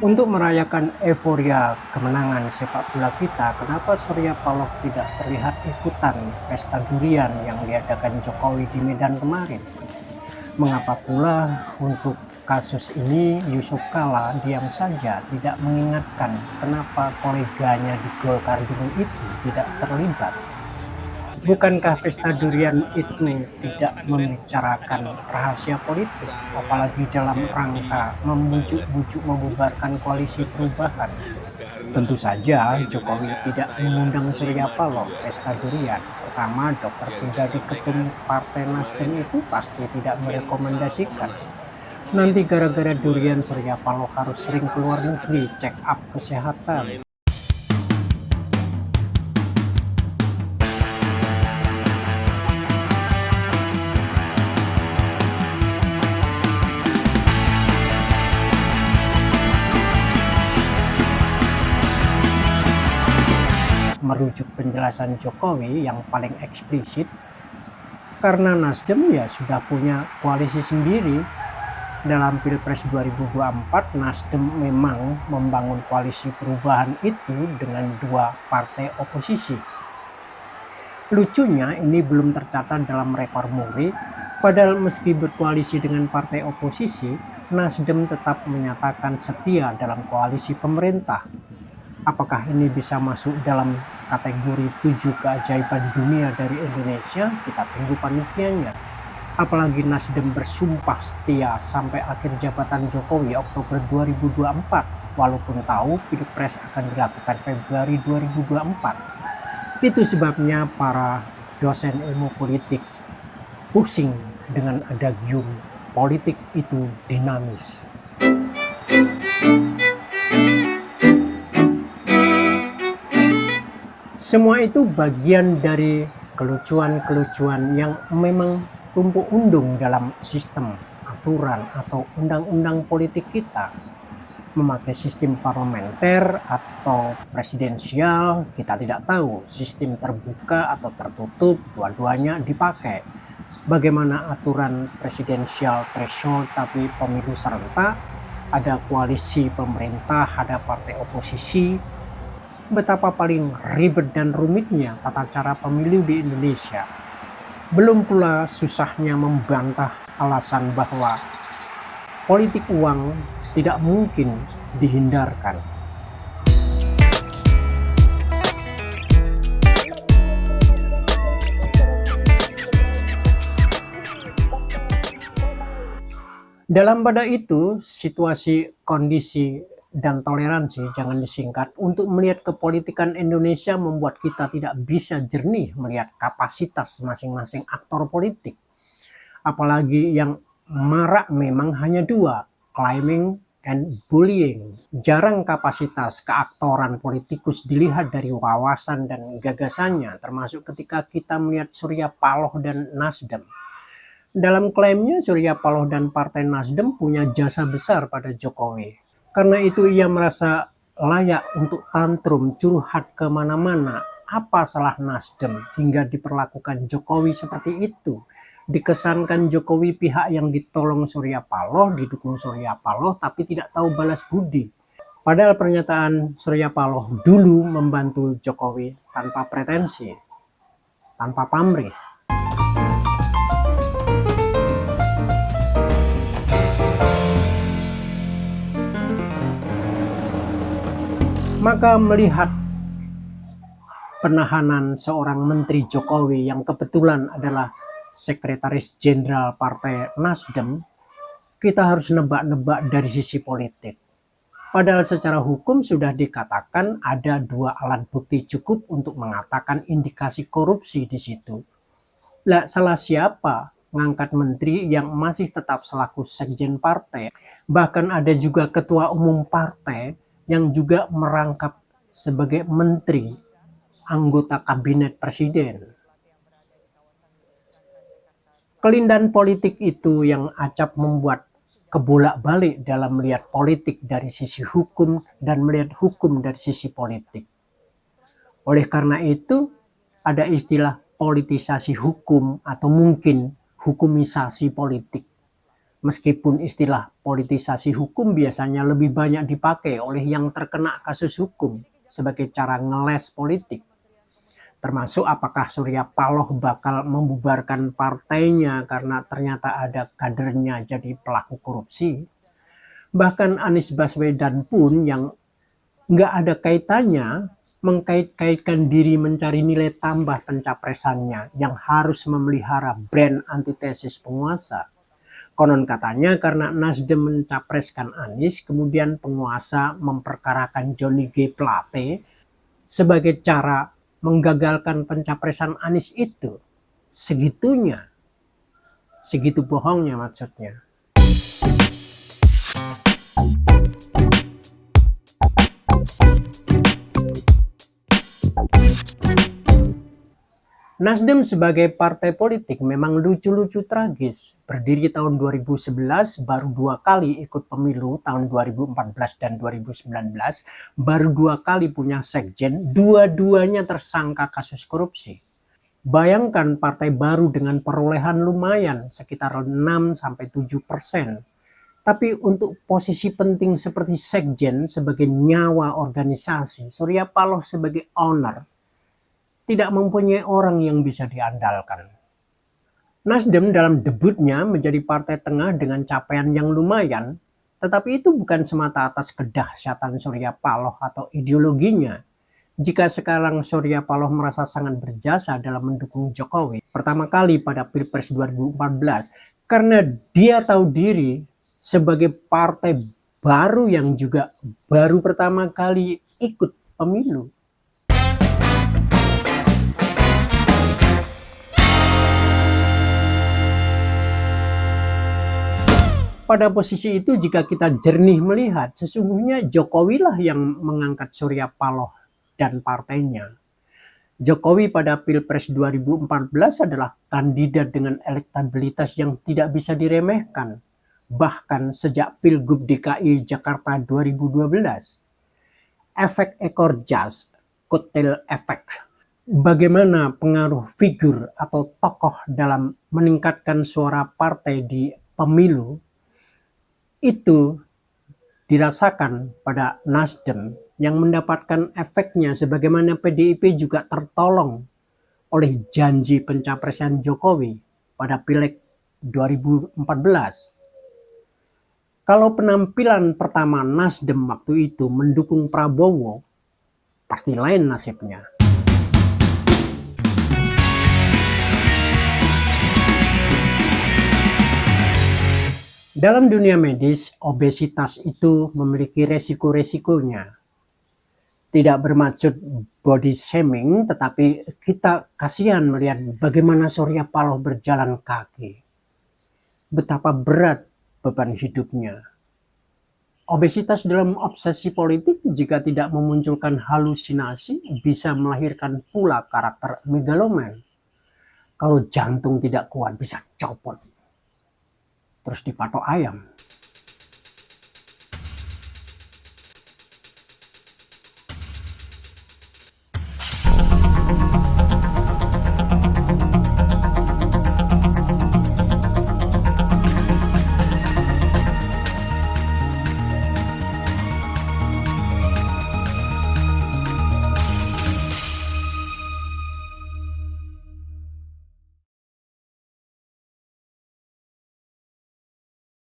Untuk merayakan euforia kemenangan sepak bola kita, kenapa Surya Paloh tidak terlihat ikutan pesta durian yang diadakan Jokowi di Medan kemarin? Mengapa pula untuk kasus ini Yusuf Kala diam saja, tidak mengingatkan kenapa koleganya di Golkar dulu itu tidak terlibat? Bukankah pesta durian itu tidak membicarakan rahasia politik, apalagi dalam rangka membujuk-bujuk membubarkan koalisi perubahan? Tentu saja Jokowi tidak mengundang Surya Paloh pesta durian. Pertama, dokter pribadi ketum Partai Nasdem itu pasti tidak merekomendasikan. Nanti gara-gara durian Surya Paloh harus sering keluar negeri check up kesehatan. Merujuk penjelasan Jokowi yang paling eksplisit, karena Nasdem ya sudah punya koalisi sendiri. Dalam Pilpres 2024, Nasdem memang membangun koalisi perubahan itu dengan dua partai oposisi. Lucunya ini belum tercatat dalam rekor muri, padahal meski berkoalisi dengan partai oposisi, Nasdem tetap menyatakan setia dalam koalisi pemerintah. Apakah ini bisa masuk dalam kategori 7 keajaiban dunia dari Indonesia? Kita tunggu panitianya. Apalagi Nasdem bersumpah setia sampai akhir jabatan Jokowi Oktober 2024, walaupun tahu Pilpres akan dilakukan Februari 2024. Itu sebabnya para dosen ilmu politik pusing dengan adagium politik itu dinamis. Semua itu bagian dari kelucuan-kelucuan yang memang tumpuk undung dalam sistem, aturan, atau undang-undang politik kita. Memakai sistem parlementer atau presidensial, kita tidak tahu. Sistem terbuka atau tertutup, dua-duanya dipakai. Bagaimana aturan presidensial threshold tapi pemilu serentak, ada koalisi pemerintah, ada partai oposisi. Betapa paling ribet dan rumitnya tata cara pemilu di Indonesia. Belum pula susahnya membantah alasan bahwa politik uang tidak mungkin dihindarkan. Dalam pada itu, situasi, kondisi, dan toleransi jangan disingkat untuk melihat kepolitikan Indonesia membuat kita tidak bisa jernih melihat kapasitas masing-masing aktor politik. Apalagi yang marak memang hanya dua, claiming and bullying. Jarang kapasitas keaktoran politikus dilihat dari wawasan dan gagasannya, termasuk ketika kita melihat Surya Paloh dan Nasdem. Dalam klaimnya, Surya Paloh dan Partai Nasdem punya jasa besar pada Jokowi. Karena itu ia merasa layak untuk tantrum, curhat kemana-mana. Apa salah Nasdem hingga diperlakukan Jokowi seperti itu? Dikesankan Jokowi pihak yang ditolong Surya Paloh, didukung Surya Paloh, tapi tidak tahu balas budi. Padahal pernyataan Surya Paloh dulu membantu Jokowi tanpa pretensi, tanpa pamrih. Maka melihat penahanan seorang Menteri Jokowi yang kebetulan adalah Sekretaris Jenderal Partai Nasdem, kita harus nebak-nebak dari sisi politik. Padahal secara hukum sudah dikatakan ada dua alat bukti cukup untuk mengatakan indikasi korupsi di situ. Lah, salah siapa ngangkat menteri yang masih tetap selaku sekjen partai? Bahkan ada juga ketua umum partai yang juga merangkap sebagai menteri, anggota kabinet presiden. Kelindahan politik itu yang acap membuat kebolak-balik dalam melihat politik dari sisi hukum dan melihat hukum dari sisi politik. Oleh karena itu, ada istilah politisasi hukum atau mungkin hukumisasi politik. Meskipun istilah politisasi hukum biasanya lebih banyak dipakai oleh yang terkena kasus hukum sebagai cara ngeles politik, termasuk apakah Surya Paloh bakal membubarkan partainya karena ternyata ada kadernya jadi pelaku korupsi. Bahkan Anies Baswedan pun yang nggak ada kaitannya mengkait-kaitkan diri mencari nilai tambah pencapresannya yang harus memelihara brand antitesis penguasa. Konon katanya karena Nasdem mencapreskan Anies, kemudian penguasa memperkarakan Johnny G. Plate sebagai cara menggagalkan pencapresan Anies itu. Segitunya, segitu bohongnya maksudnya. Nasdem sebagai partai politik memang lucu-lucu tragis. Berdiri tahun 2011, baru 2 kali ikut pemilu tahun 2014 dan 2019, baru 2 kali punya sekjen, dua-duanya tersangka kasus korupsi. Bayangkan partai baru dengan perolehan lumayan, sekitar 6-7%. Tapi untuk posisi penting seperti sekjen sebagai nyawa organisasi, Surya Paloh sebagai owner, tidak mempunyai orang yang bisa diandalkan. Nasdem dalam debutnya menjadi partai tengah dengan capaian yang lumayan, tetapi itu bukan semata atas kedahsyatan Surya Paloh atau ideologinya. Jika sekarang Surya Paloh merasa sangat berjasa dalam mendukung Jokowi pertama kali pada Pilpres 2014, karena dia tahu diri sebagai partai baru yang juga baru pertama kali ikut pemilu. Pada posisi itu jika kita jernih melihat, sesungguhnya Jokowi lah yang mengangkat Surya Paloh dan partainya. Jokowi pada Pilpres 2014 adalah kandidat dengan elektabilitas yang tidak bisa diremehkan, bahkan sejak Pilgub DKI Jakarta 2012. Efek ekor jas, kotel efek. Bagaimana pengaruh figur atau tokoh dalam meningkatkan suara partai di pemilu, itu dirasakan pada Nasdem yang mendapatkan efeknya sebagaimana PDIP juga tertolong oleh janji pencapresan Jokowi pada Pileg 2014. Kalau penampilan pertama Nasdem waktu itu mendukung Prabowo, pasti lain nasibnya. Dalam dunia medis, obesitas itu memiliki resiko-resikonya. Tidak bermaksud body shaming, tetapi kita kasihan melihat bagaimana Surya Paloh berjalan kaki. Betapa berat beban hidupnya. Obesitas dalam obsesi politik jika tidak memunculkan halusinasi bisa melahirkan pula karakter megaloman. Kalau jantung tidak kuat bisa copot, terus dipatok ayam.